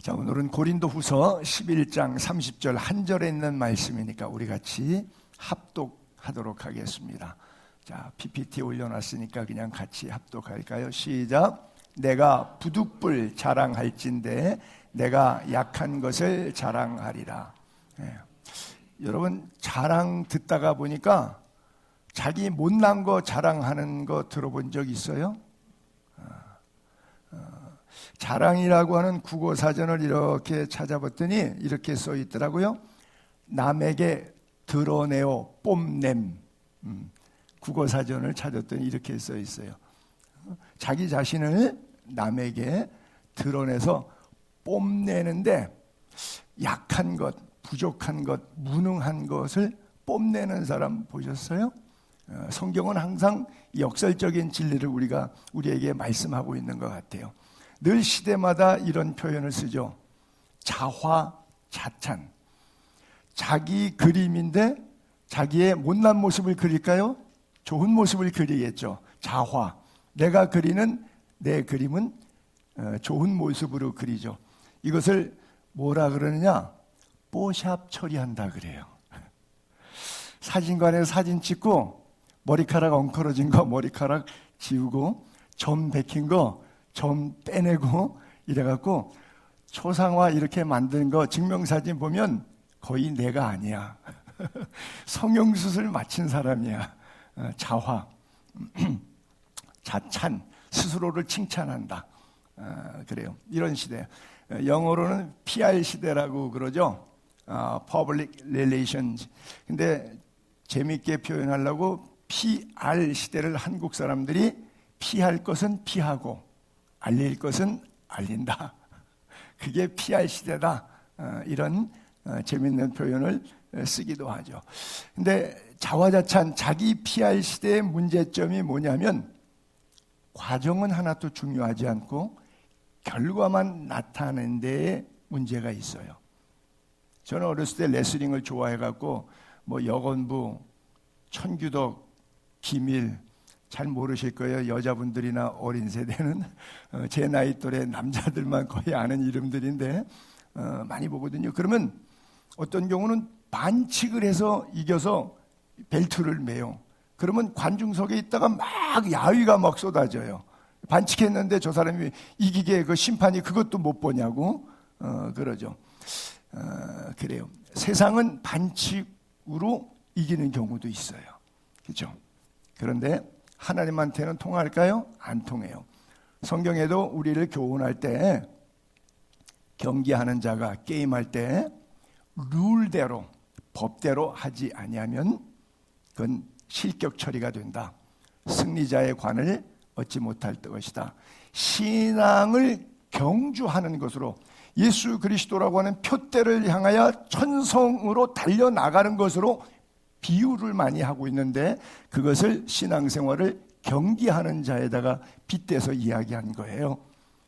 자, 오늘은 고린도후서 11장 30절 한 절에 있는 말씀이니까 우리 같이 합독하도록 하겠습니다. 자, PPT 올려놨으니까 그냥 같이 합독할까요? 시작. 내가 부득불 자랑할진대 내가 약한 것을 자랑하리라. 여러분, 자랑 듣다가 보니까 자기 못난 거 자랑하는 거 들어본 적 있어요? 자랑이라고 하는 국어사전을 이렇게 찾아봤더니 이렇게 써 있더라고요. 남에게 드러내어 뽐냄. 국어사전을 찾았더니 이렇게 써 있어요. 자기 자신을 남에게 드러내서 뽐내는데 약한 것, 부족한 것, 무능한 것을 뽐내는 사람 보셨어요? 성경은 항상 역설적인 진리를 우리에게 말씀하고 있는 것 같아요. 늘 시대마다 이런 표현을 쓰죠. 자화자찬. 자기 그림인데 자기의 못난 모습을 그릴까요? 좋은 모습을 그리겠죠. 자화. 내가 그리는 내 그림은 좋은 모습으로 그리죠. 이것을 뭐라 그러느냐? 뽀샵 처리한다 그래요. 사진관에 사진 찍고 머리카락 엉클어진 거 머리카락 지우고 점 백힌 거 점 빼내고 이래갖고 초상화 이렇게 만든 거 증명사진 보면 거의 내가 아니야. 성형수술 마친 사람이야. 자화, 자찬, 스스로를 칭찬한다. 그래요. 이런 시대. 영어로는 PR 시대라고 그러죠. Public Relations. 근데 재밌게 표현하려고 PR 시대를 한국 사람들이 피할 것은 피하고 알릴 것은 알린다. 그게 PR 시대다. 이런 재밌는 표현을 쓰기도 하죠. 근데 자화자찬, 자기 PR 시대의 문제점이 뭐냐면 과정은 하나도 중요하지 않고 결과만 나타내는 데에 문제가 있어요. 저는 어렸을 때 레슬링을 좋아해갖고 뭐 여건부, 천규덕, 기밀 잘 모르실 거예요. 여자분들이나 어린 세대는 제 나이 또래 남자들만 거의 아는 이름들인데 많이 보거든요. 그러면 어떤 경우는 반칙을 해서 이겨서 벨트를 매요. 그러면 관중석에 있다가 막 야위가 막 쏟아져요. 반칙했는데 저 사람이 이기게 그 심판이 그것도 못 보냐고 그러죠. 그래요. 세상은 반칙으로 이기는 경우도 있어요. 그렇죠? 그런데 하나님한테는 통할까요? 안 통해요. 성경에도 우리를 교훈할 때 경기하는 자가 게임할 때 룰대로 법대로 하지 아니하면 그건 실격 처리가 된다. 승리자의 관을 얻지 못할 것이다. 신앙을 경주하는 것으로 예수 그리스도라고 하는 표대를 향하여 천성으로 달려나가는 것으로 비유를 많이 하고 있는데 그것을 신앙생활을 경기하는 자에다가 빗대서 이야기한 거예요.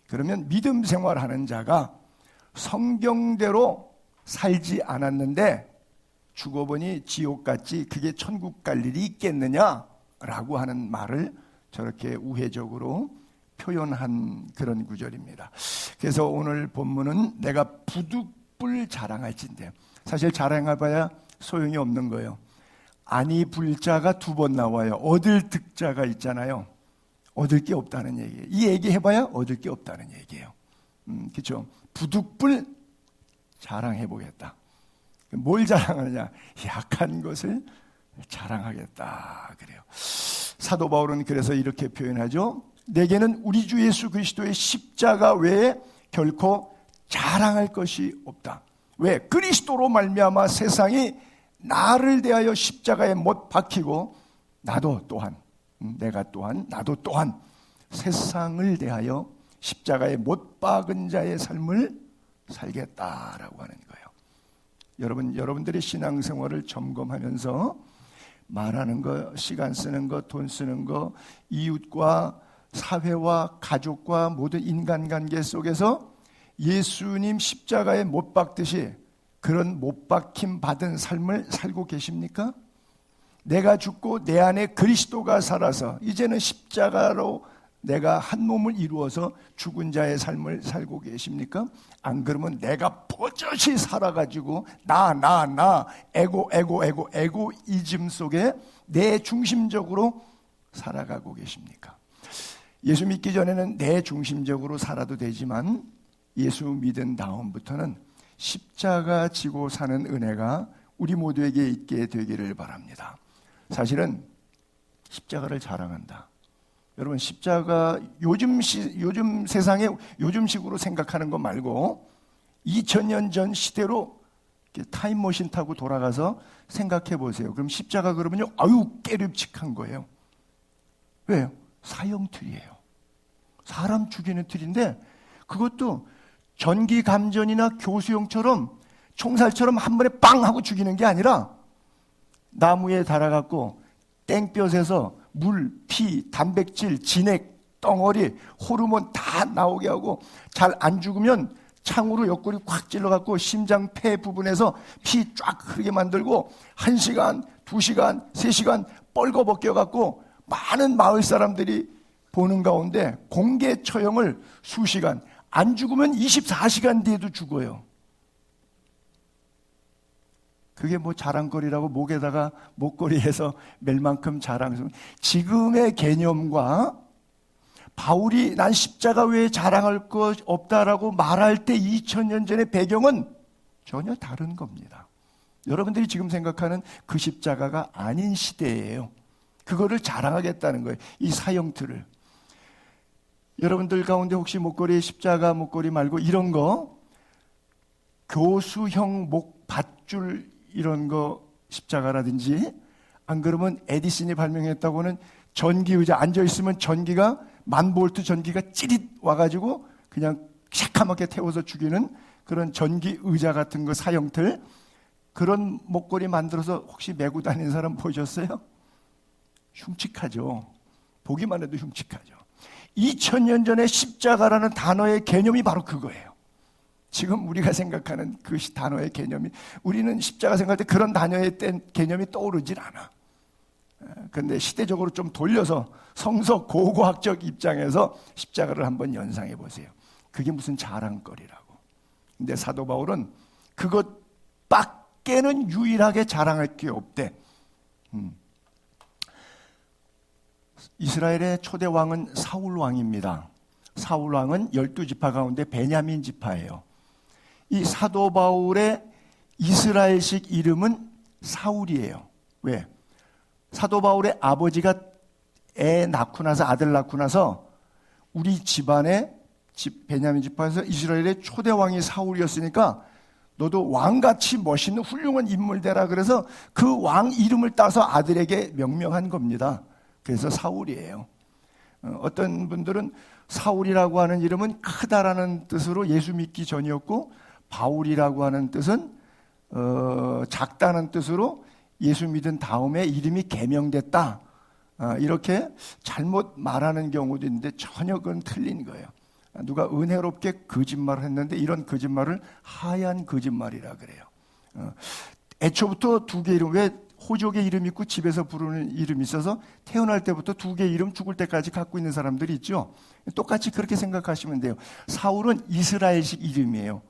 그러면 믿음 생활하는 자가 성경대로 살지 않았는데 죽어보니 지옥같이 그게 천국 갈 일이 있겠느냐라고 하는 말을 저렇게 우회적으로 표현한 그런 구절입니다. 그래서 오늘 본문은 내가 부득불 자랑할진대. 사실 자랑해봐야 소용이 없는 거예요. 아니 불자가 두 번 나와요. 얻을 득자가 있잖아요. 얻을 게 없다는 얘기예요. 이 얘기 해봐야 얻을 게 없다는 얘기예요. 그렇죠? 부득불 자랑해보겠다. 뭘 자랑하느냐? 약한 것을 자랑하겠다. 그래요. 사도 바울은 그래서 이렇게 표현하죠. 내게는 우리 주 예수 그리스도의 십자가 외에 결코 자랑할 것이 없다. 왜? 그리스도로 말미암아 세상이 나를 대하여 십자가에 못 박히고 나도 또한 나도 또한 세상을 대하여 십자가에 못 박은 자의 삶을 살겠다라고 하는 거예요. 여러분들의 신앙생활을 점검하면서 말하는 거, 시간 쓰는 거, 돈 쓰는 거, 이웃과 사회와 가족과 모든 인간관계 속에서 예수님 십자가에 못 박듯이 그런 못 박힘 받은 삶을 살고 계십니까? 내가 죽고 내 안에 그리스도가 살아서 이제는 십자가로 내가 한 몸을 이루어서 죽은 자의 삶을 살고 계십니까? 안 그러면 내가 버젓이 살아가지고 나 에고이즘 속에 내 중심적으로 살아가고 계십니까? 예수 믿기 전에는 내 중심적으로 살아도 되지만 예수 믿은 다음부터는 십자가 지고 사는 은혜가 우리 모두에게 있게 되기를 바랍니다. 사실은 십자가를 자랑한다. 여러분, 십자가 요즘 세상에 요즘식으로 생각하는 것 말고 2000년 전 시대로 타임머신 타고 돌아가서 생각해 보세요. 그럼 십자가 그러면요, 아유 깨름칙한 거예요. 왜요? 사형틀이에요. 사람 죽이는 틀인데 그것도 전기 감전이나 교수형처럼 총살처럼 한 번에 빵 하고 죽이는 게 아니라 나무에 달아갖고 땡볕에서 물, 피, 단백질, 진액, 덩어리, 호르몬 다 나오게 하고 잘 안 죽으면 창으로 옆구리 콱 찔러갖고 심장, 폐 부분에서 피 쫙 흐르게 만들고 1시간, 2시간, 3시간 뻘거벗겨갖고 많은 마을 사람들이 보는 가운데 공개 처형을 수시간, 안 죽으면 24시간 뒤에도 죽어요. 그게 뭐 자랑거리라고 목에다가 목걸이에서 멜 만큼 자랑. 지금의 개념과 바울이 난 십자가 외에 자랑할 것 없다라고 말할 때 2000년 전의 배경은 전혀 다른 겁니다. 여러분들이 지금 생각하는 그 십자가가 아닌 시대예요. 그거를 자랑하겠다는 거예요. 이 사형틀을. 여러분들 가운데 혹시 목걸이에 십자가 목걸이 말고 이런 거 교수형 목 밧줄 이런 거 십자가라든지, 안 그러면 에디슨이 발명했다고는 전기 의자 앉아있으면 전기가 1000볼트 전기가 찌릿 와가지고 그냥 새카맣게 태워서 죽이는 그런 전기 의자 같은 거 사형틀, 그런 목걸이 만들어서 혹시 메고 다니는 사람 보셨어요? 흉측하죠. 보기만 해도 흉측하죠. 2000년 전에 십자가라는 단어의 개념이 바로 그거예요. 지금 우리가 생각하는 그 단어의 개념이, 우리는 십자가 생각할 때 그런 단어의 개념이 떠오르질 않아. 그런데 시대적으로 좀 돌려서 성서 고고학적 입장에서 십자가를 한번 연상해 보세요. 그게 무슨 자랑거리라고. 근데 사도 바울은 그것밖에는 유일하게 자랑할 게 없대. 이스라엘의 초대 왕은 사울 왕입니다. 사울 왕은 12지파 가운데 베냐민 지파예요. 이 사도 바울의 이스라엘식 이름은 사울이에요. 왜? 사도 바울의 아버지가 애 낳고 나서, 아들 낳고 나서 우리 집안의 베냐민 지파에서 이스라엘의 초대 왕이 사울이었으니까 너도 왕같이 멋있는 훌륭한 인물 되라, 그래서 그 왕 이름을 따서 아들에게 명명한 겁니다. 그래서 사울이에요. 어떤 분들은 사울이라고 하는 이름은 크다라는 뜻으로 예수 믿기 전이었고, 바울이라고 하는 뜻은 작다는 뜻으로 예수 믿은 다음에 이름이 개명됐다, 이렇게 잘못 말하는 경우도 있는데 전혀 그건 틀린 거예요. 누가 은혜롭게 거짓말을 했는데 이런 거짓말을 하얀 거짓말이라 그래요. 애초부터 두 개 이름, 왜 호족의 이름이 있고 집에서 부르는 이름이 있어서 태어날 때부터 두 개 이름 죽을 때까지 갖고 있는 사람들이 있죠. 똑같이 그렇게 생각하시면 돼요. 사울은 이스라엘식 이름이에요.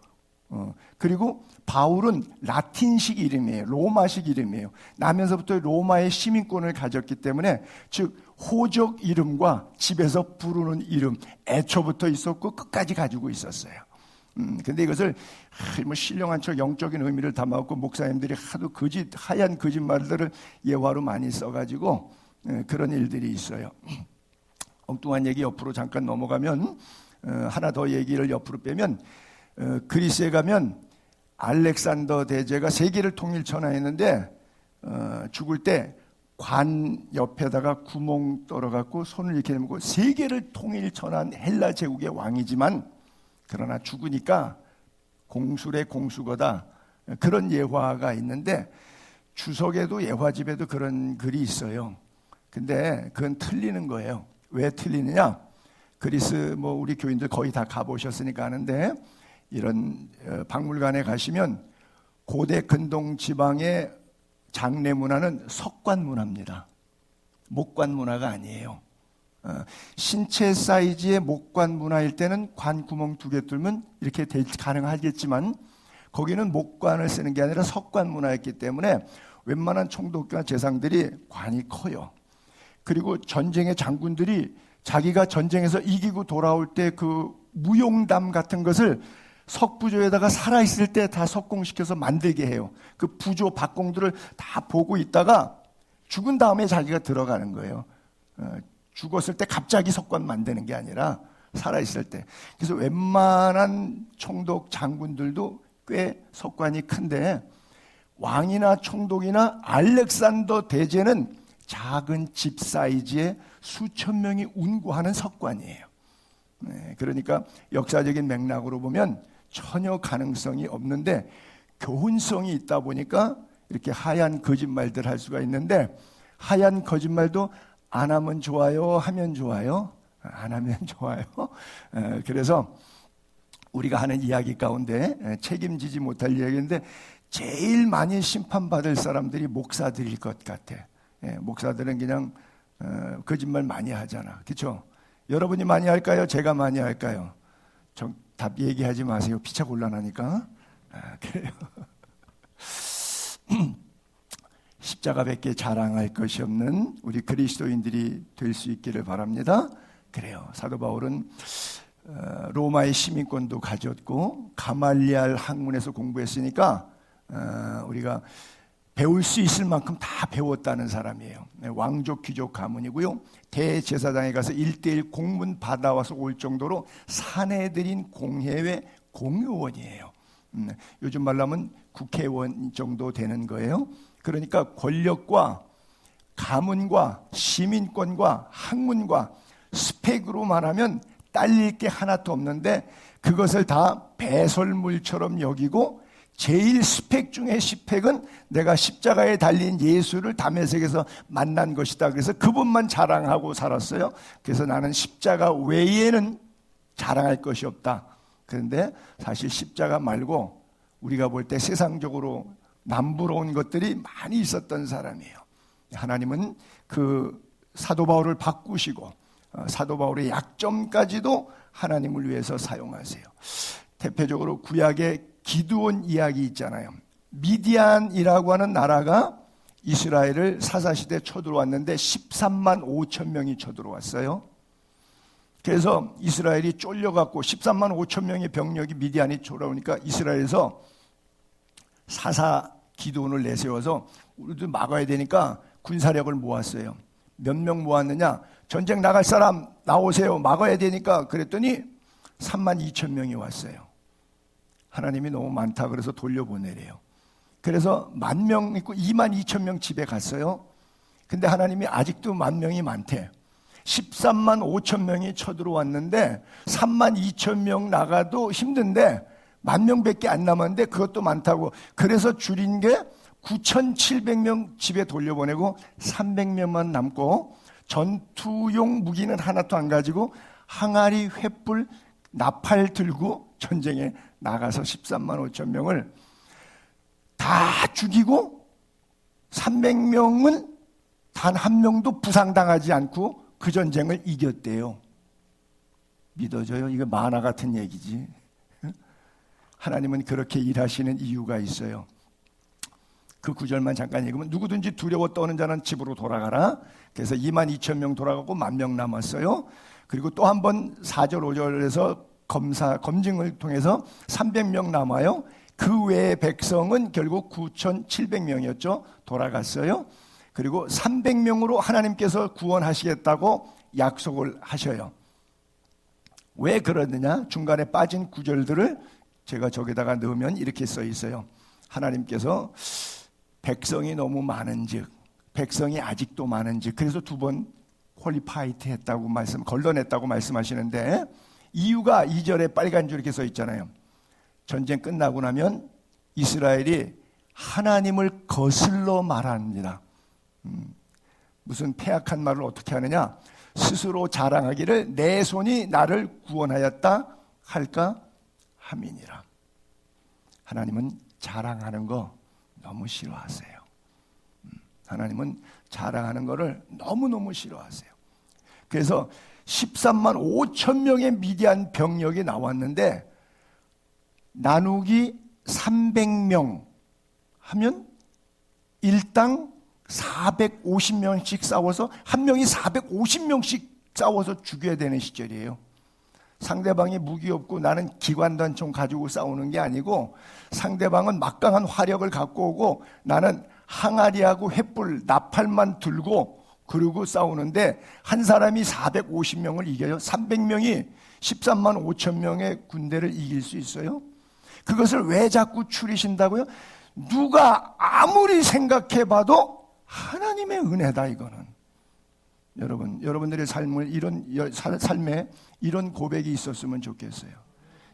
그리고 바울은 라틴식 이름이에요. 로마식 이름이에요. 나면서부터 로마의 시민권을 가졌기 때문에, 즉 호족 이름과 집에서 부르는 이름 애초부터 있었고 끝까지 가지고 있었어요. 근데 이것을 뭐 신령한 척 영적인 의미를 담아갖고 목사님들이 하도 하얀 거짓말들을 예화로 많이 써가지고 그런 일들이 있어요. 엉뚱한 얘기 옆으로 잠깐 넘어가면, 하나 더 얘기를 옆으로 빼면, 그리스에 가면 알렉산더 대제가 세계를 통일천하했는데 죽을 때 관 옆에다가 구멍 떨어갖고 손을 이렇게 내밀고 세계를 통일천한 헬라 제국의 왕이지만, 그러나 죽으니까 공술의 공수거다, 그런 예화가 있는데 주석에도 예화집에도 그런 글이 있어요. 근데 그건 틀리는 거예요. 왜 틀리느냐? 그리스 뭐 우리 교인들 거의 다 가보셨으니까 아는데, 이런 박물관에 가시면 고대 근동 지방의 장례 문화는 석관 문화입니다. 목관 문화가 아니에요. 신체 사이즈의 목관 문화일 때는 관 구멍 2개 뚫으면 이렇게 가능하겠지만 거기는 목관을 쓰는 게 아니라 석관 문화였기 때문에 웬만한 총독과 제상들이 관이 커요. 그리고 전쟁의 장군들이 자기가 전쟁에서 이기고 돌아올 때 그 무용담 같은 것을 석부조에다가 살아있을 때 다 석공시켜서 만들게 해요. 그 부조 박공들을 다 보고 있다가 죽은 다음에 자기가 들어가는 거예요. 죽었을 때 갑자기 석관 만드는 게 아니라 살아있을 때. 그래서 웬만한 총독 장군들도 꽤 석관이 큰데 왕이나 총독이나 알렉산더 대제는 작은 집 사이즈에 수천 명이 운구하는 석관이에요. 그러니까 역사적인 맥락으로 보면 전혀 가능성이 없는데 교훈성이 있다 보니까 이렇게 하얀 거짓말들 할 수가 있는데 하얀 거짓말도 안 하면 좋아요, 하면 좋아요, 안 하면 좋아요. 그래서 우리가 하는 이야기 가운데 책임지지 못할 이야기인데 제일 많이 심판받을 사람들이 목사들일 것 같아. 목사들은 그냥 거짓말 많이 하잖아. 그렇죠? 여러분이 많이 할까요? 제가 많이 할까요? 답 얘기하지 마세요. 피차 곤란하니까. 그래요. 십자가밖에 자랑할 것이 없는 우리 그리스도인들이 될 수 있기를 바랍니다. 그래요. 사도 바울은 로마의 시민권도 가졌고 가말리알 학문에서 공부했으니까 우리가 배울 수 있을 만큼 다 배웠다는 사람이에요. 왕족 귀족 가문이고요. 대제사장에 가서 1:1 공문 받아와서 올 정도로 사내들인 공회의 공요원이에요. 요즘 말로 하면 국회의원 정도 되는 거예요. 그러니까 권력과 가문과 시민권과 학문과 스펙으로 말하면 딸릴 게 하나도 없는데 그것을 다 배설물처럼 여기고 제일 스펙 중에 스펙은 내가 십자가에 달린 예수를 다메섹에서 만난 것이다. 그래서 그분만 자랑하고 살았어요. 그래서 나는 십자가 외에는 자랑할 것이 없다. 그런데 사실 십자가 말고 우리가 볼 때 세상적으로 남부러운 것들이 많이 있었던 사람이에요. 하나님은 그 사도 바울을 바꾸시고 사도 바울의 약점까지도 하나님을 위해서 사용하세요. 대표적으로 구약의 기드온 이야기 있잖아요. 미디안이라고 하는 나라가 이스라엘을 사사시대에 쳐들어왔는데 13만 5천 명이 쳐들어왔어요. 그래서 이스라엘이 쫄려갖고 13만 5천 명의 병력이 미디안이 쳐들어오니까 이스라엘에서 사사 기드온을 내세워서 우리도 막아야 되니까 군사력을 모았어요. 몇 명 모았느냐? 전쟁 나갈 사람 나오세요. 막아야 되니까. 그랬더니 3만 2천 명이 왔어요. 하나님이 너무 많다 그래서 돌려보내래요. 그래서 10,000명 있고 2만 2천 명 집에 갔어요. 근데 하나님이 아직도 10,000명이 많대. 13만 5천 명이 쳐들어왔는데 3만 2천 명 나가도 힘든데 10,000명밖에 안 남았는데 그것도 많다고. 그래서 줄인 게 9,700명 집에 돌려보내고 300명만 남고 전투용 무기는 하나도 안 가지고 항아리, 횃불, 나팔 들고 전쟁에 나가서 13만 5천 명을 다 죽이고 300명은 단 한 명도 부상당하지 않고 그 전쟁을 이겼대요. 믿어져요? 이거 만화 같은 얘기지. 하나님은 그렇게 일하시는 이유가 있어요. 그 구절만 잠깐 읽으면 누구든지 두려워 떠는 자는 집으로 돌아가라. 그래서 2만 2천 명 돌아가고 10,000명 남았어요. 그리고 또 한 번 4절 5절에서 검증을 통해서 300명 남아요. 그 외의 백성은 결국 9,700명이었죠. 돌아갔어요. 그리고 300명으로 하나님께서 구원하시겠다고 약속을 하셔요. 왜 그러느냐? 중간에 빠진 구절들을 제가 저기다가 넣으면 이렇게 써 있어요. 하나님께서 백성이 너무 많은즉, 백성이 아직도 많은즉, 그래서 2번 퀄리파이트 했다고 걸러냈다고 말씀하시는데 이유가 2절에 빨간 줄 이렇게 써 있잖아요. 전쟁 끝나고 나면 이스라엘이 하나님을 거슬러 말합니다. 무슨 패악한 말을 어떻게 하느냐? 스스로 자랑하기를 내 손이 나를 구원하였다 할까 함이니라. 하나님은 자랑하는 거 너무 싫어하세요. 하나님은 자랑하는 거를 너무너무 싫어하세요. 그래서 13만 5천 명의 미디안 병력이 나왔는데 나누기 300명 하면 일당 450명씩 싸워서 한 명이 450명씩 싸워서 죽여야 되는 시절이에요. 상대방이 무기 없고 나는 기관단총 가지고 싸우는 게 아니고 상대방은 막강한 화력을 갖고 오고 나는 항아리하고 횃불, 나팔만 들고 그러고 싸우는데 한 사람이 450명을 이겨요. 300명이 13만 5천 명의 군대를 이길 수 있어요? 그것을 왜 자꾸 추리신다고요? 누가 아무리 생각해봐도 하나님의 은혜다 이거는. 여러분들의 삶에 이런 고백이 있었으면 좋겠어요.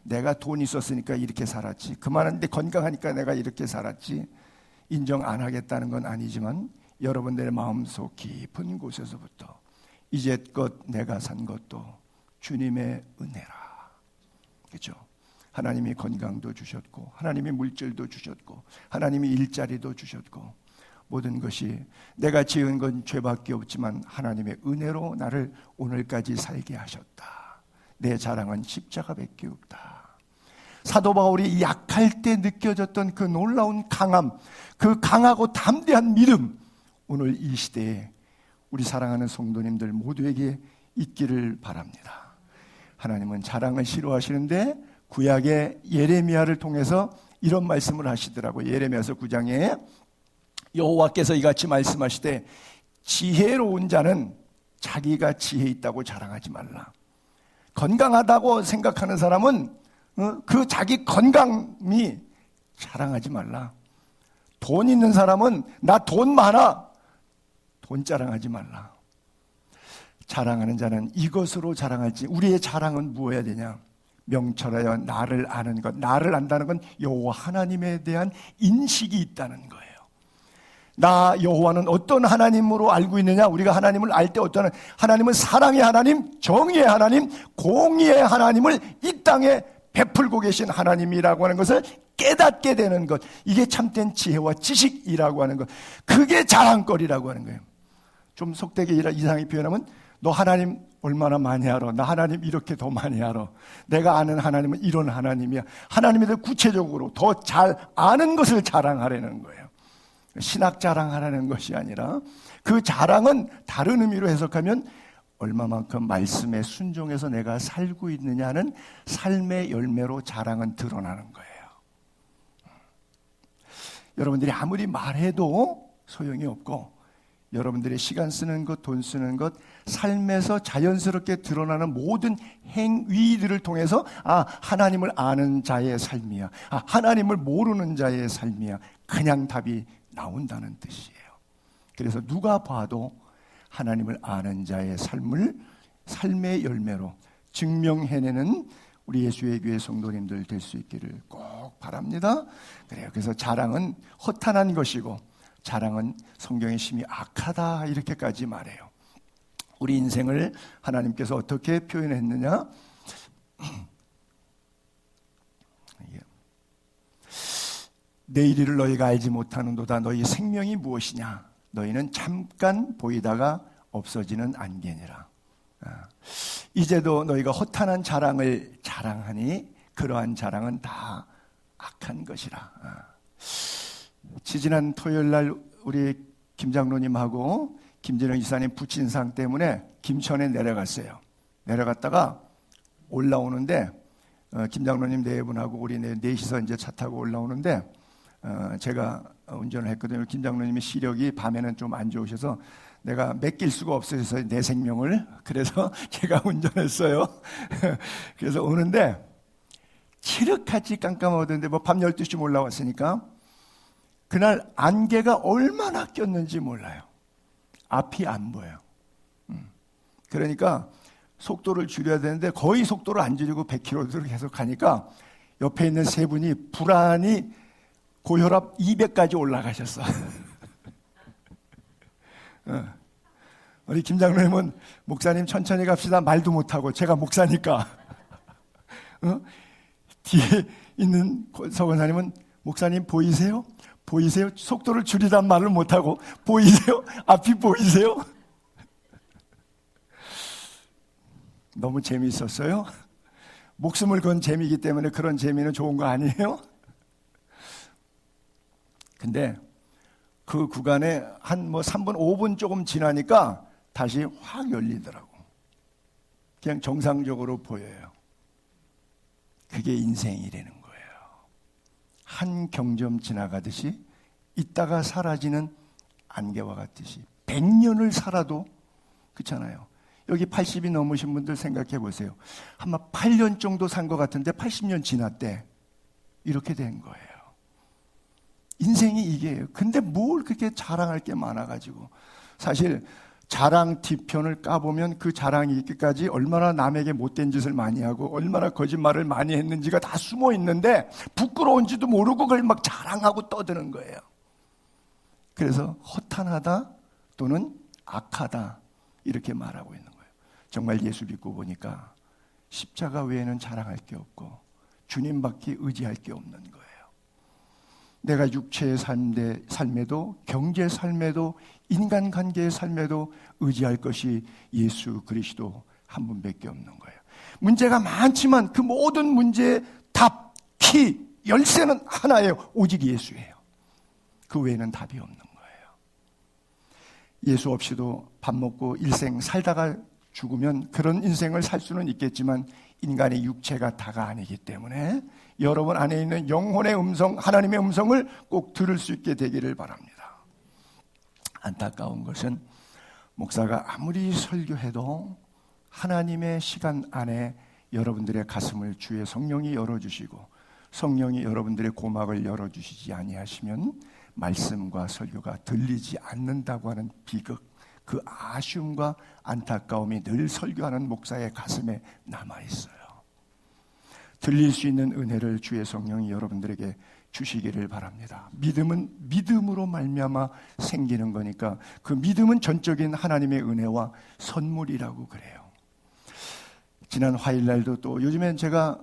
내가 돈 있었으니까 이렇게 살았지. 그만한데 건강하니까 내가 이렇게 살았지. 인정 안 하겠다는 건 아니지만 여러분들의 마음속 깊은 곳에서부터 이제껏 내가 산 것도 주님의 은혜라. 그렇죠? 하나님이 건강도 주셨고 하나님이 물질도 주셨고 하나님이 일자리도 주셨고 모든 것이 내가 지은 건 죄밖에 없지만 하나님의 은혜로 나를 오늘까지 살게 하셨다. 내 자랑은 십자가밖에 없다. 사도 바울이 약할 때 느껴졌던 그 놀라운 강함, 그 강하고 담대한 믿음, 오늘 이 시대에 우리 사랑하는 성도님들 모두에게 있기를 바랍니다. 하나님은 자랑을 싫어하시는데 구약의 예레미야를 통해서 이런 말씀을 하시더라고요. 예레미야서 9장에 여호와께서 이같이 말씀하시되 지혜로운 자는 자기가 지혜 있다고 자랑하지 말라. 건강하다고 생각하는 사람은 그 자기 건강이 자랑하지 말라. 돈 있는 사람은 나 돈 많아. 돈 자랑하지 말라. 자랑하는 자는 이것으로 자랑하지. 우리의 자랑은 무엇해야 되냐? 명철하여 나를 아는 것. 나를 안다는 건 여호와 하나님에 대한 인식이 있다는 거예요. 나 여호와는 어떤 하나님으로 알고 있느냐? 우리가 하나님을 알 때 어떤 하나님은 사랑의 하나님, 정의의 하나님, 공의의 하나님을 이 땅에 베풀고 계신 하나님이라고 하는 것을 깨닫게 되는 것, 이게 참된 지혜와 지식이라고 하는 것, 그게 자랑거리라고 하는 거예요. 좀 속되게 이상하게 표현하면 너 하나님 얼마나 많이 알아? 나 하나님 이렇게 더 많이 알아. 내가 아는 하나님은 이런 하나님이야. 하나님에 대해 구체적으로 더 잘 아는 것을 자랑하라는 거예요. 신학 자랑하라는 것이 아니라 그 자랑은 다른 의미로 해석하면 얼마만큼 말씀에 순종해서 내가 살고 있느냐는 삶의 열매로 자랑은 드러나는 거예요. 여러분들이 아무리 말해도 소용이 없고 여러분들의 시간 쓰는 것, 돈 쓰는 것, 삶에서 자연스럽게 드러나는 모든 행위들을 통해서 하나님을 아는 자의 삶이야. 하나님을 모르는 자의 삶이야. 그냥 답이 나온다는 뜻이에요. 그래서 누가 봐도 하나님을 아는 자의 삶의 열매로 증명해내는 우리 예수의 교회 성도님들 될 수 있기를 꼭 바랍니다. 그래요. 그래서 자랑은 허탄한 것이고 자랑은 성경의 심히 악하다 이렇게까지 말해요. 우리 인생을 하나님께서 어떻게 표현했느냐? 내일을 너희가 알지 못하는도다. 너희 생명이 무엇이냐? 너희는 잠깐 보이다가 없어지는 안개니라. 이제도 너희가 허탄한 자랑을 자랑하니 그러한 자랑은 다 악한 것이라. 지지난 토요일 날 우리 김장로님하고 김진영 이사님 부친상 때문에 김천에 내려갔어요. 내려갔다가 올라오는데 김장로님 네 분하고 우리 넷이서 이제 차 타고 올라오는데 제가 운전을 했거든요. 김장로님의 시력이 밤에는 좀 안 좋으셔서 내가 맡길 수가 없어서 내 생명을, 그래서 제가 운전했어요. 그래서 오는데 칠흑같이 깜깜하던데 밤 12시쯤 올라왔으니까 그날 안개가 얼마나 꼈는지 몰라요. 앞이 안 보여요. 그러니까 속도를 줄여야 되는데 거의 속도를 안 줄이고 100km를 계속 가니까 옆에 있는 세 분이 불안히 고혈압 200까지 올라가셨어. 우리 김장로님은 목사님 천천히 갑시다 말도 못하고, 제가 목사니까 뒤에 있는 서원사님은 목사님 보이세요? 보이세요? 속도를 줄이란 말을 못하고 보이세요? 앞이 보이세요? 너무 재미있었어요? 목숨을 건 재미이기 때문에 그런 재미는 좋은 거 아니에요? 근데 그 구간에 한 3분, 5분 조금 지나니까 다시 확 열리더라고. 그냥 정상적으로 보여요. 그게 인생이라는 거예요. 한 경점 지나가듯이 있다가 사라지는 안개와 같듯이 100년을 살아도 그렇잖아요. 여기 80이 넘으신 분들 생각해 보세요. 아마 8년 정도 산 것 같은데 80년 지났대. 이렇게 된 거예요. 인생이 이게예요. 근데 뭘 그렇게 자랑할 게 많아가지고. 사실 자랑 뒤편을 까보면 그 자랑이 있기까지 얼마나 남에게 못된 짓을 많이 하고 얼마나 거짓말을 많이 했는지가 다 숨어 있는데 부끄러운지도 모르고 그걸 막 자랑하고 떠드는 거예요. 그래서 허탄하다 또는 악하다 이렇게 말하고 있는 거예요. 정말 예수 믿고 보니까 십자가 외에는 자랑할 게 없고 주님밖에 의지할 게 없는 거예요. 내가 육체의 삶에도 경제 삶에도 인간관계의 삶에도 의지할 것이 예수 그리스도 한 분밖에 없는 거예요. 문제가 많지만 그 모든 문제의 답, 키, 열쇠는 하나예요. 오직 예수예요. 그 외에는 답이 없는 거예요. 예수 없이도 밥 먹고 일생 살다가 죽으면 그런 인생을 살 수는 있겠지만 인간의 육체가 다가 아니기 때문에 여러분 안에 있는 영혼의 음성, 하나님의 음성을 꼭 들을 수 있게 되기를 바랍니다. 안타까운 것은 목사가 아무리 설교해도 하나님의 시간 안에 여러분들의 가슴을 주의 성령이 열어주시고 성령이 여러분들의 고막을 열어주시지 아니하시면 말씀과 설교가 들리지 않는다고 하는 비극, 그 아쉬움과 안타까움이 늘 설교하는 목사의 가슴에 남아있어요. 들릴 수 있는 은혜를 주의 성령이 여러분들에게 주시기를 바랍니다. 믿음은 믿음으로 말미암아 생기는 거니까 그 믿음은 전적인 하나님의 은혜와 선물이라고 그래요. 지난 화요일날도 또 요즘엔 제가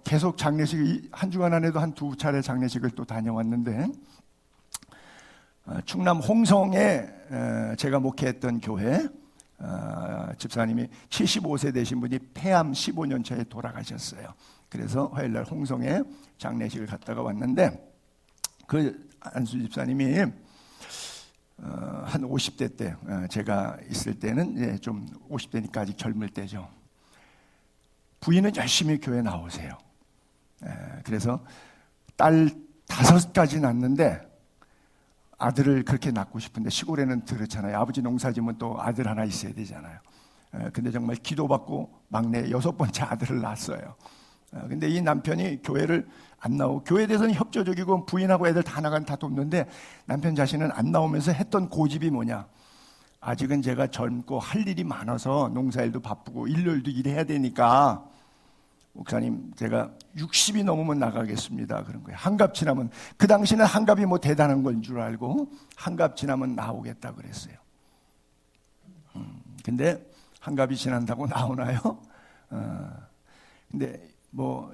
계속 장례식 한 주간 안에도 한 2차례 장례식을 또 다녀왔는데 충남 홍성에 제가 목회했던 교회 집사님이 75세 되신 분이 폐암 15년 차에 돌아가셨어요. 그래서 화요일날 홍성에 장례식을 갔다가 왔는데 그 안수 집사님이 한 50대 때 제가 있을 때는 좀 50대니까 아직 젊을 때죠. 부인은 열심히 교회 나오세요. 그래서 딸 5까지 낳는데 아들을 그렇게 낳고 싶은데 시골에는 그렇잖아요. 아버지 농사지면 또 아들 하나 있어야 되잖아요. 근데 정말 기도받고 막내 6번째 아들을 낳았어요. 근데 이 남편이 교회를 안 나오고 교회에 대해서는 협조적이고 부인하고 애들 다 나가면 다 돕는데 남편 자신은 안 나오면서 했던 고집이 뭐냐. 아직은 제가 젊고 할 일이 많아서 농사일도 바쁘고 일요일도 일해야 되니까 목사님 제가 60이 넘으면 나가겠습니다. 그런 거예요. 한갑 지나면 그 당시는 한갑이 대단한 건 줄 알고 한갑 지나면 나오겠다 그랬어요. 근데 한갑이 지난다고 나오나요? 근데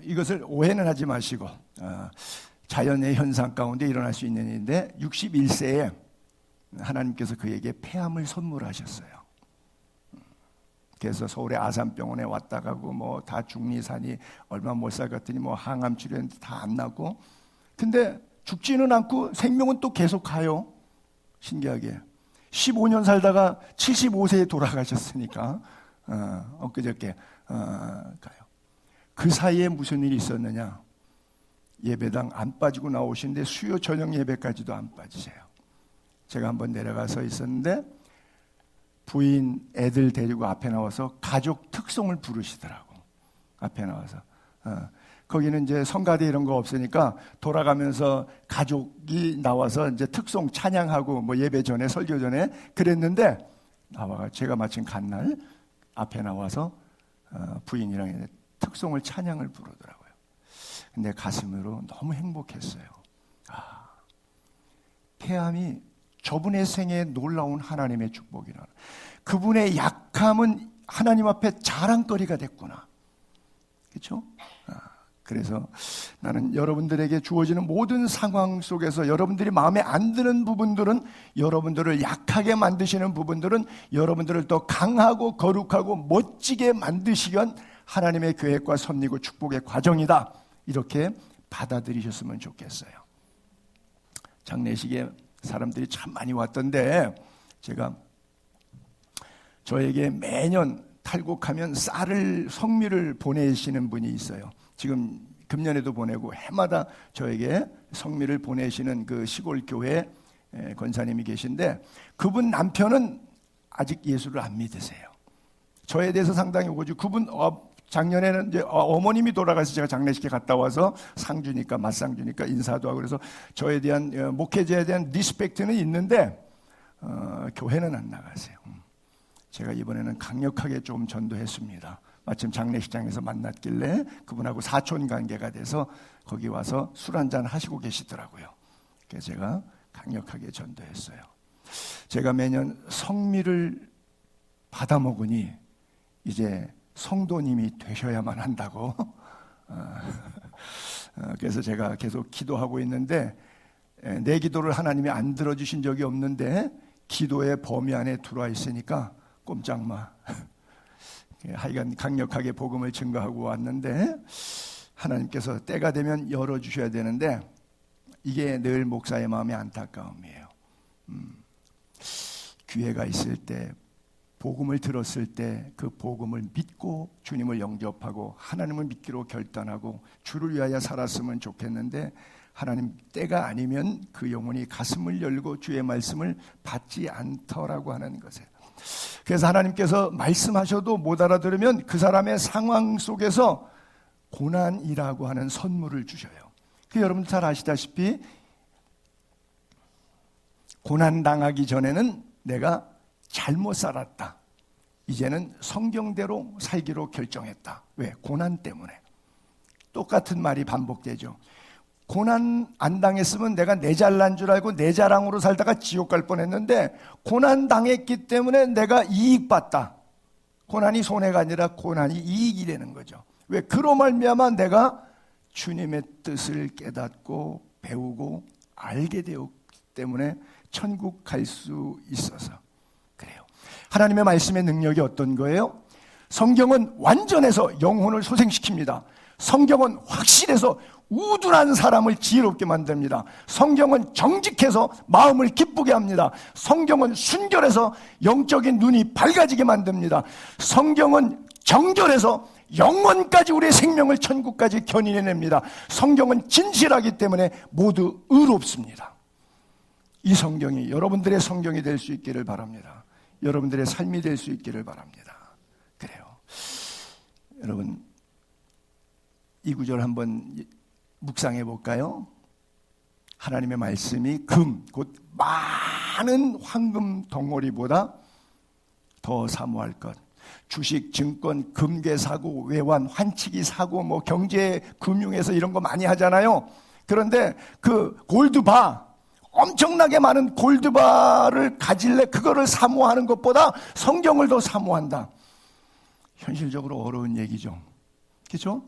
이것을 오해는 하지 마시고 자연의 현상 가운데 일어날 수 있는 일인데 61세에 하나님께서 그에게 폐암을 선물하셨어요. 그래서 서울의 아산병원에 왔다 가고 다 중리산이 얼마 못 살갔더니 항암 치료했는데 다 안 나고 근데 죽지는 않고 생명은 또 계속 가요. 신기하게 15년 살다가 75세에 돌아가셨으니까 엊그저께 가요. 그 사이에 무슨 일이 있었느냐. 예배당 안 빠지고 나오시는데 수요 저녁 예배까지도 안 빠지세요. 제가 한번 내려가서 있었는데 부인 애들 데리고 앞에 나와서 가족 특송을 부르시더라고. 앞에 나와서 거기는 이제 성가대 이런 거 없으니까 돌아가면서 가족이 나와서 이제 특송 찬양하고 예배 전에 설교 전에 그랬는데 나와가 제가 마침 간 날 앞에 나와서 부인이랑 특송을 찬양을 부르더라고요. 근데 가슴으로 너무 행복했어요. 폐암이 저분의 생에 놀라운 하나님의 축복이라. 그분의 약함은 하나님 앞에 자랑거리가 됐구나. 그렇죠? 그래서 나는 여러분들에게 주어지는 모든 상황 속에서 여러분들이 마음에 안 드는 부분들은, 여러분들을 약하게 만드시는 부분들은 여러분들을 더 강하고 거룩하고 멋지게 만드시기 위한 하나님의 계획과 섭리고 축복의 과정이다, 이렇게 받아들이셨으면 좋겠어요. 장례식에 사람들이 참 많이 왔던데, 제가 저에게 매년 탈곡하면 쌀을, 성미를 보내시는 분이 있어요. 지금 금년에도 보내고 해마다 저에게 성미를 보내시는 그 시골 교회 권사님이 계신데, 그분 남편은 아직 예수를 안 믿으세요. 저에 대해서 상당히 오고지. 그분 작년에는 이제 어머님이 돌아가서 제가 장례식에 갔다 와서 상 주니까, 맞상 주니까 인사도 하고, 그래서 저에 대한, 목회자에 대한 리스펙트는 있는데 교회는 안 나가세요. 제가 이번에는 강력하게 좀 전도했습니다. 마침 장례식장에서 만났길래 그분하고 사촌 관계가 돼서 거기 와서 술 한잔 하시고 계시더라고요. 그래서 제가 강력하게 전도했어요. 제가 매년 성미를 받아 먹으니 이제 성도님이 되셔야만 한다고. 그래서 제가 계속 기도하고 있는데, 내 기도를 하나님이 안 들어주신 적이 없는데 기도의 범위 안에 들어와 있으니까 꼼짝마. 하여간 강력하게 복음을 증거하고 왔는데, 하나님께서 때가 되면 열어주셔야 되는데 이게 늘 목사의 마음의 안타까움이에요. 기회가 있을 때, 복음을 들었을 때 그 복음을 믿고 주님을 영접하고 하나님을 믿기로 결단하고 주를 위하여 살았으면 좋겠는데, 하나님 때가 아니면 그 영혼이 가슴을 열고 주의 말씀을 받지 않더라고 하는 것이에요. 그래서 하나님께서 말씀하셔도 못 알아들으면 그 사람의 상황 속에서 고난이라고 하는 선물을 주셔요. 그 여러분 잘 아시다시피 고난당하기 전에는 내가 잘못 살았다, 이제는 성경대로 살기로 결정했다. 왜? 고난 때문에. 똑같은 말이 반복되죠. 고난 안 당했으면 내가 내 잘난 줄 알고 내 자랑으로 살다가 지옥 갈 뻔했는데, 고난 당했기 때문에 내가 이익 봤다. 고난이 손해가 아니라 고난이 이익이 되는 거죠. 왜? 그로 말미암아 내가 주님의 뜻을 깨닫고 배우고 알게 되었기 때문에 천국 갈 수 있어서 그래요. 하나님의 말씀의 능력이 어떤 거예요? 성경은 완전해서 영혼을 소생시킵니다. 성경은 확실해서 우둔한 사람을 지혜롭게 만듭니다. 성경은 정직해서 마음을 기쁘게 합니다. 성경은 순결해서 영적인 눈이 밝아지게 만듭니다. 성경은 정결해서 영원까지 우리의 생명을 천국까지 견인해냅니다. 성경은 진실하기 때문에 모두 의롭습니다. 이 성경이 여러분들의 성경이 될 수 있기를 바랍니다. 여러분들의 삶이 될 수 있기를 바랍니다. 그래요. 여러분, 이 구절 한번 묵상해 볼까요? 하나님의 말씀이 금, 곧 많은 황금 덩어리보다 더 사모할 것. 주식, 증권, 금괴 사고, 외환, 환치기 사고, 뭐 경제, 금융에서 이런 거 많이 하잖아요. 그런데 그 골드바, 엄청나게 많은 골드바를 가질래 그거를 사모하는 것보다 성경을 더 사모한다. 현실적으로 어려운 얘기죠. 그렇죠?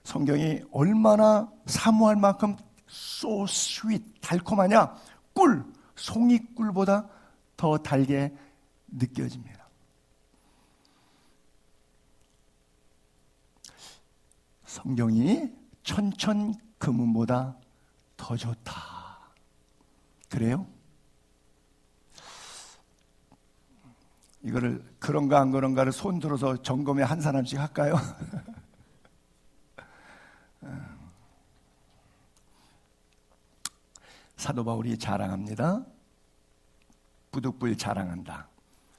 성경이 얼마나 사모할 만큼 so sweet, 달콤하냐? 꿀, 송이꿀보다 더 달게 느껴집니다. 성경이 천천금은보다 더 좋다. 그래요? 이거를 그런가 안 그런가를 손 들어서 점검에 한 사람씩 할까요? 사도 바울이 자랑합니다. 부득불 자랑한다.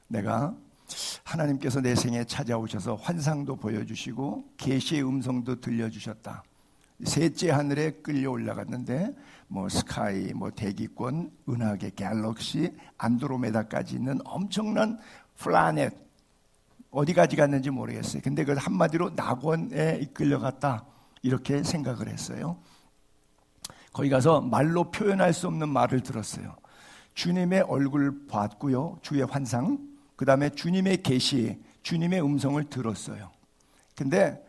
내가 하나님께서 내 생에 찾아오셔서 환상도 보여주시고 계시의 음성도 들려주셨다. 셋째 하늘에 끌려 올라갔는데 뭐 스카이, 뭐 대기권, 은하계, 갤럭시, 안드로메다까지 있는 엄청난 플라넷, 어디까지 갔는지 모르겠어요. 근데 그 한마디로 낙원에 이끌려갔다, 이렇게 생각을 했어요. 거기 가서 말로 표현할 수 없는 말을 들었어요. 주님의 얼굴을 봤고요, 주의 환상, 그 다음에 주님의 계시, 주님의 음성을 들었어요. 근데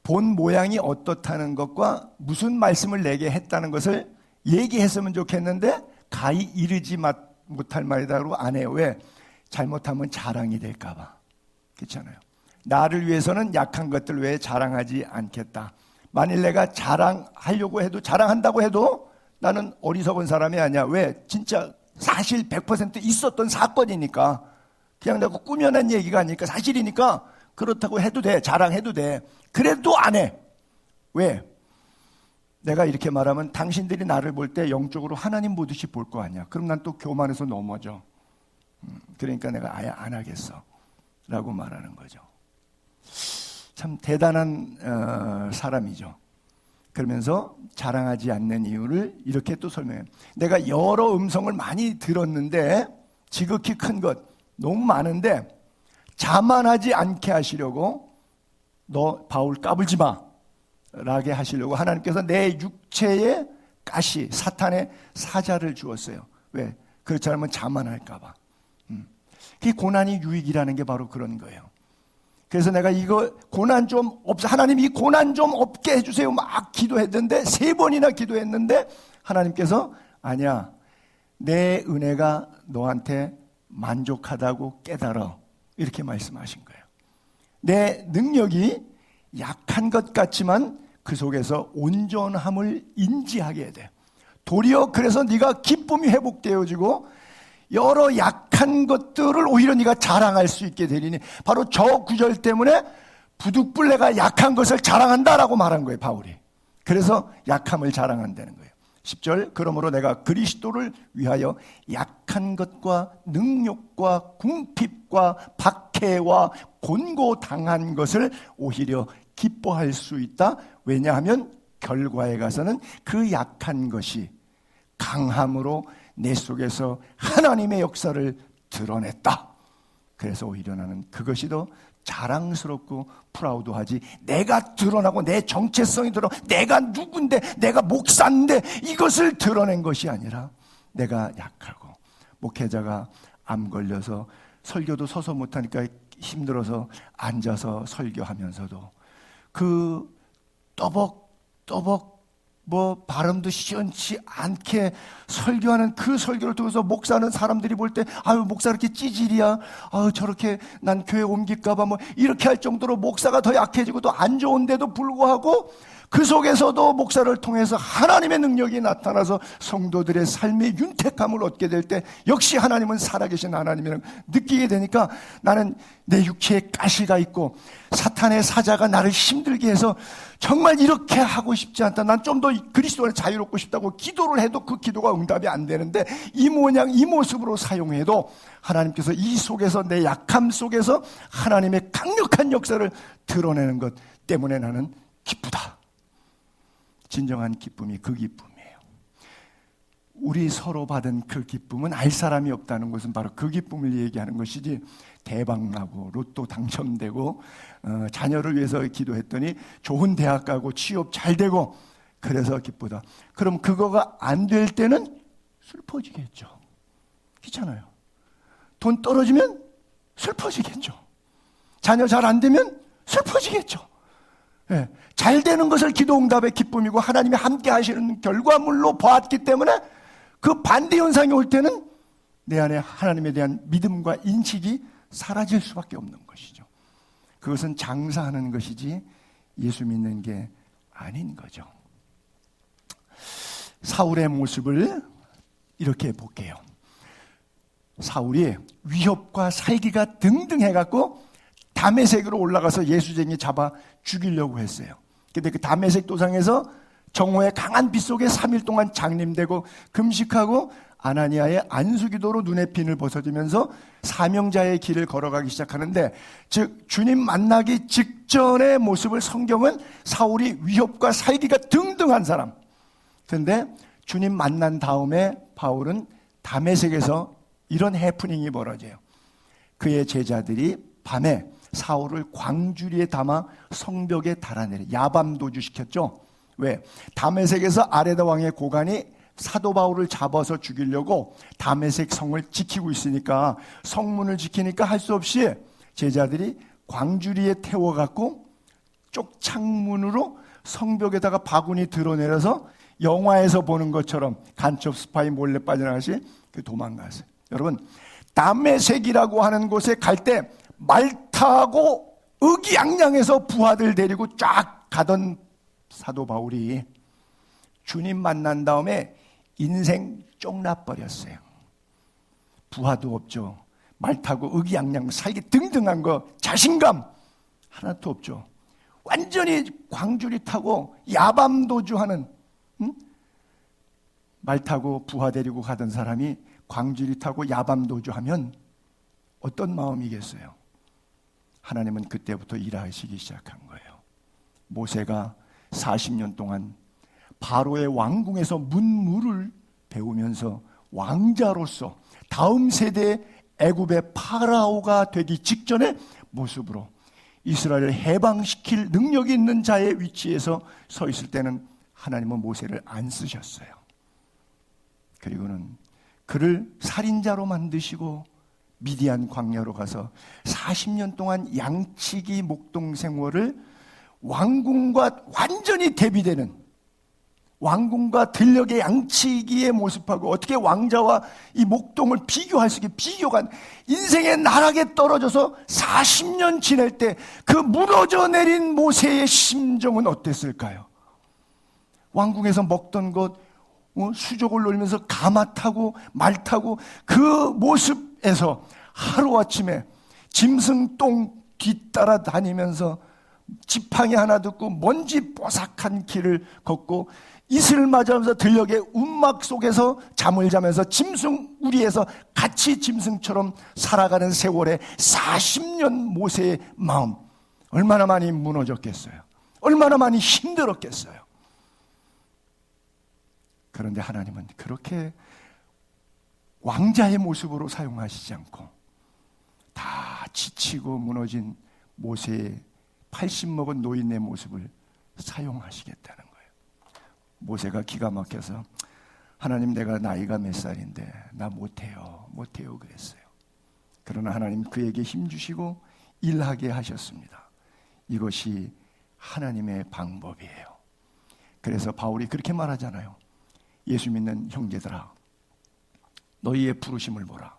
본 모양이 어떻다는 것과 무슨 말씀을 내게 했다는 것을 얘기했으면 좋겠는데 가히 이르지 못할 말이다 그러고 안 해요. 왜? 잘못하면 자랑이 될까 봐. 그렇잖아요. 나를 위해서는 약한 것들 외에 자랑하지 않겠다. 만일 내가 자랑하려고 해도, 자랑한다고 해도 나는 어리석은 사람이 아니야. 왜? 진짜 사실 100% 있었던 사건이니까. 그냥 내가 꾸며낸 얘기가 아니니까, 사실이니까 그렇다고 해도 돼. 자랑해도 돼. 그래도 안 해. 왜? 내가 이렇게 말하면 당신들이 나를 볼 때 영적으로 하나님 보듯이 볼 거 아니야. 그럼 난 또 교만해서 넘어져. 그러니까 내가 아예 안 하겠어 라고 말하는 거죠. 참 대단한 사람이죠. 그러면서 자랑하지 않는 이유를 이렇게 또 설명해요. 내가 여러 음성을 많이 들었는데, 지극히 큰 것 너무 많은데 자만하지 않게 하시려고, 너 바울 까불지 마 라게 하시려고 하나님께서 내 육체에 가시, 사탄의 사자를 주었어요. 왜? 그렇지 않으면 자만할까 봐. 그 고난이 유익이라는 게 바로 그런 거예요. 그래서 내가 이거 고난 좀 없어, 하나님 이 고난 좀 없게 해주세요 막 기도했는데, 3번이나 기도했는데 하나님께서 아니야, 내 은혜가 너한테 만족하다고 깨달아, 이렇게 말씀하신 거예요. 내 능력이 약한 것 같지만 그 속에서 온전함을 인지하게 돼. 도리어 그래서 네가 기쁨이 회복되어지고 여러 약한 것들을 오히려 네가 자랑할 수 있게 되리니, 바로 저 구절 때문에 부득불 내가 약한 것을 자랑한다라고 말한 거예요, 바울이. 그래서 약함을 자랑한다는 거예요. 10절, 그러므로 내가 그리스도를 위하여 약한 것과 능욕과 궁핍과 박해와 곤고당한 것을 오히려 기뻐할 수 있다. 왜냐하면 결과에 가서는 그 약한 것이 강함으로 내 속에서 하나님의 역사를 드러냈다. 그래서 오히려 나는 그것이 더 자랑스럽고 프라우드하지, 내가 드러나고 내 정체성이 드러나, 내가 누군데, 내가 목사인데 이것을 드러낸 것이 아니라, 내가 약하고 목회자가 암 걸려서 설교도 서서 못하니까 힘들어서 앉아서 설교하면서도 그 또벅또벅 발음도 시원치 않게 설교하는 그 설교를 통해서 목사는 사람들이 볼 때 아유 목사 이렇게 찌질이야, 아유 저렇게 난 교회 옮길까봐 이렇게 할 정도로 목사가 더 약해지고 또 안 좋은데도 불구하고 그 속에서도 목사를 통해서 하나님의 능력이 나타나서 성도들의 삶의 윤택함을 얻게 될 때 역시 하나님은 살아계신 하나님이라는 느끼게 되니까, 나는 내 육체에 가시가 있고 사탄의 사자가 나를 힘들게 해서 정말 이렇게 하고 싶지 않다, 난 좀 더 그리스도 안에 자유롭고 싶다고 기도를 해도 그 기도가 응답이 안 되는데, 이 모양 이 모습으로 사용해도 하나님께서 이 속에서, 내 약함 속에서 하나님의 강력한 역사를 드러내는 것 때문에 나는 기쁘다. 진정한 기쁨이 그 기쁨이에요. 우리 서로 받은 그 기쁨은 알 사람이 없다는 것은 바로 그 기쁨을 얘기하는 것이지, 대박나고 로또 당첨되고 자녀를 위해서 기도했더니 좋은 대학 가고 취업 잘 되고 그래서 기쁘다. 그럼 그거가 안 될 때는 슬퍼지겠죠. 그렇잖아요. 돈 떨어지면 슬퍼지겠죠. 자녀 잘 안 되면 슬퍼지겠죠. 네. 잘 되는 것을 기도 응답의 기쁨이고 하나님이 함께 하시는 결과물로 보았기 때문에 그 반대 현상이 올 때는 내 안에 하나님에 대한 믿음과 인식이 사라질 수밖에 없는 것이죠. 그것은 장사하는 것이지 예수 믿는 게 아닌 거죠. 사울의 모습을 이렇게 볼게요. 사울이 위협과 살기가 등등 해갖고 다메섹으로 올라가서 예수쟁이 잡아 죽이려고 했어요. 근데 그 다메섹 도상에서 정오의 강한 빛 속에 3일 동안 장림되고 금식하고 아나니아의 안수기도로 눈의 핀을 벗어지면서 사명자의 길을 걸어가기 시작하는데, 즉 주님 만나기 직전의 모습을 성경은 사울이 위협과 살기가 등등한 사람. 그런데 주님 만난 다음에 바울은 다메섹에서 이런 해프닝이 벌어져요. 그의 제자들이 밤에 사울을 광주리에 담아 성벽에 달아내려 야밤도주 시켰죠. 왜? 다메섹에서 아레다 왕의 고관이 사도 바울을 잡아서 죽이려고 다메섹 성을 지키고 있으니까, 성문을 지키니까 할 수 없이 제자들이 광주리에 태워갖고 앞쪽 창문으로 성벽에다가 바구니 드러내려서 영화에서 보는 것처럼 간첩 스파이 몰래 빠져나가시 도망갔어요. 여러분, 다메섹이라고 하는 곳에 갈 때 말 타고 의기양양해서 부하들 데리고 쫙 가던 사도 바울이 주님 만난 다음에 인생 쫑나버렸어요. 부하도 없죠. 말 타고 의기양양 살기 등등한 거 자신감 하나도 없죠. 완전히 광주리 타고 야밤도주하는 말 타고 부하 데리고 가던 사람이 광주리 타고 야밤도주하면 어떤 마음이겠어요? 하나님은 그때부터 일하시기 시작한 거예요. 모세가 40년 동안 바로의 왕궁에서 문무를 배우면서 왕자로서 다음 세대의 애굽의 파라오가 되기 직전의 모습으로 이스라엘을 해방시킬 능력이 있는 자의 위치에서 서 있을 때는 하나님은 모세를 안 쓰셨어요. 그리고는 그를 살인자로 만드시고 미디안 광야로 가서 40년 동안 양치기 목동 생활을 왕궁과 완전히 대비되는, 왕궁과 들녘의 양치기의 모습하고 어떻게 왕자와 이 목동을 비교할 수 있게 비교가, 인생의 나락에 떨어져서 40년 지낼 때 그 무너져 내린 모세의 심정은 어땠을까요? 왕궁에서 먹던 것, 수족을 놀면서 가마 타고 말 타고 그 모습에서 하루아침에 짐승 똥 뒤따라 다니면서 지팡이 하나 듣고 먼지 뽀삭한 길을 걷고 이슬을 맞으면서 들녘의 움막 속에서 잠을 자면서 짐승 우리에서 같이 짐승처럼 살아가는 세월에 40년 모세의 마음 얼마나 많이 무너졌겠어요. 얼마나 많이 힘들었겠어요. 그런데 하나님은 그렇게 왕자의 모습으로 사용하시지 않고 다 지치고 무너진 모세의 80 먹은 노인의 모습을 사용하시겠다는 거예요. 모세가 기가 막혀서 하나님, 내가 나이가 몇 살인데 나 못해요 그랬어요. 그러나 하나님 그에게 힘주시고 일하게 하셨습니다. 이것이 하나님의 방법이에요. 그래서 바울이 그렇게 말하잖아요. 예수 믿는 형제들아, 너희의 부르심을 보라.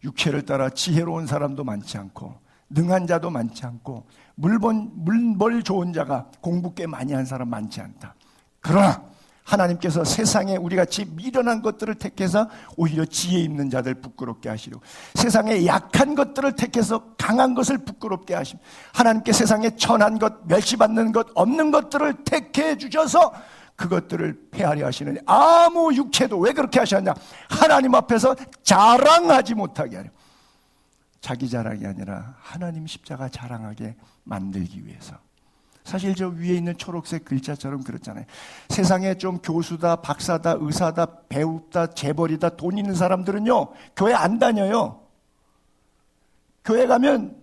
육체를 따라 지혜로운 사람도 많지 않고 능한 자도 많지 않고 물벌 좋은 자가 공부 꽤 많이 한 사람 많지 않다. 그러나 하나님께서 세상에 우리같이 미련한 것들을 택해서 오히려 지혜 있는 자들 부끄럽게 하시려고, 세상에 약한 것들을 택해서 강한 것을 부끄럽게 하시고, 하나님께 세상에 천한 것, 멸시받는 것, 없는 것들을 택해 주셔서 그것들을 폐하려 하시는 아무 육체도 왜 그렇게 하셨냐? 하나님 앞에서 자랑하지 못하게 하려. 자기 자랑이 아니라 하나님 십자가 자랑하게 만들기 위해서. 사실 저 위에 있는 초록색 글자처럼 그렇잖아요. 세상에 좀 교수다, 박사다, 의사다, 배우다, 재벌이다, 돈 있는 사람들은요 교회 안 다녀요. 교회 가면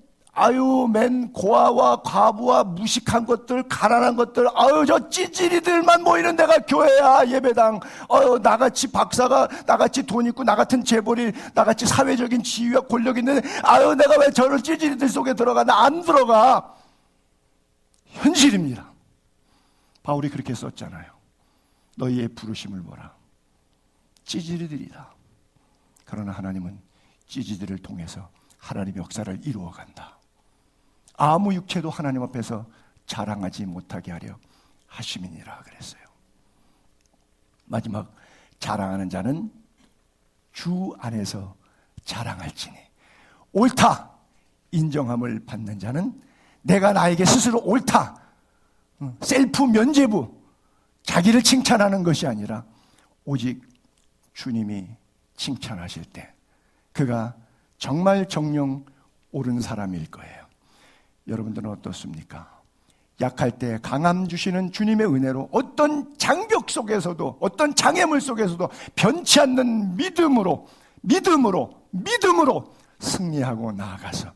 맨 고아와 과부와 무식한 것들, 가난한 것들, 저 찌질이들만 모이는 데가 교회야, 예배당. 나같이 박사가, 나같이 돈 있고, 나 같은 재벌이, 나같이 사회적인 지위와 권력 있는데, 내가 왜 저런 찌질이들 속에 들어가나? 안 들어가. 현실입니다. 바울이 그렇게 썼잖아요. 너희의 부르심을 보라. 찌질이들이다. 그러나 하나님은 찌질이들을 통해서 하나님의 역사를 이루어간다. 아무 육체도 하나님 앞에서 자랑하지 못하게 하려 하심이니라 그랬어요. 마지막, 자랑하는 자는 주 안에서 자랑할지니, 옳다 인정함을 받는 자는 내가 나에게 스스로 옳다, 셀프 면죄부, 자기를 칭찬하는 것이 아니라 오직 주님이 칭찬하실 때 그가 정말 정령 옳은 사람일 거예요. 여러분들은 어떻습니까? 약할 때 강함 주시는 주님의 은혜로 어떤 장벽 속에서도, 어떤 장애물 속에서도 변치 않는 믿음으로 승리하고 나아가서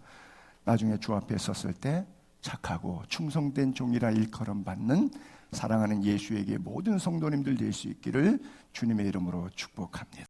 나중에 주 앞에 섰을 때 착하고 충성된 종이라 일컬음 받는 사랑하는 예수에게 모든 성도님들 될 수 있기를 주님의 이름으로 축복합니다.